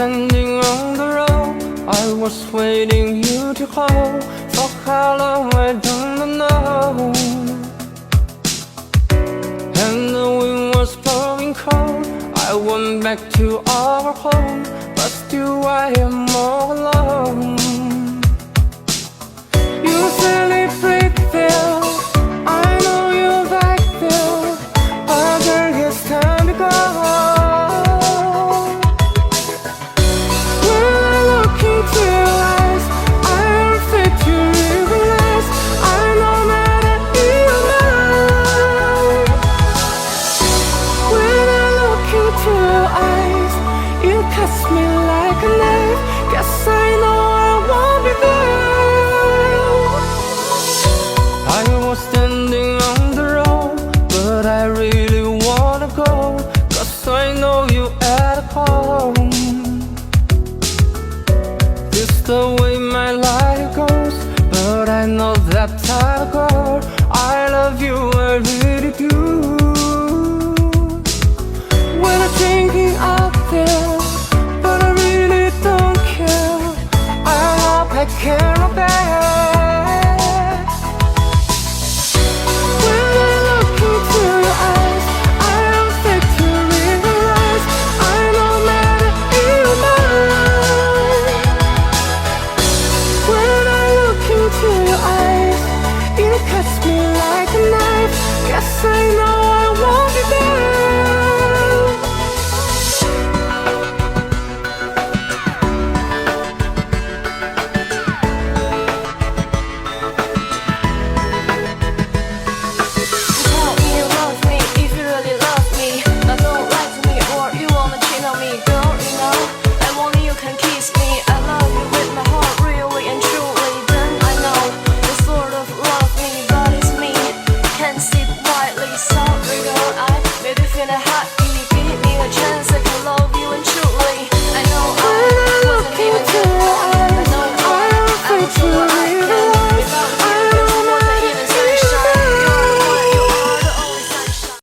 standing on the road, I was waiting you to call. For how long I don't know. And the wind was blowing cold. I went back to our home, but still I am all alone. You celebrate there, I know you're back there, but girl, it's time to go. Me like a knife, guess I know I won't be there. I was standing on the road, but I really wanna go, 'cause I know you at home. This the way my life goes, but I know that I go. I love you, I really do. When I'm drinking out there, I can't bear. When I look into your eyes, I am fit to realize I know matter you mine. When I look into your eyes, you cuts me like a knife. Guess I know I won't be there. Sorry girl, I made you feel happy. Give me a chance.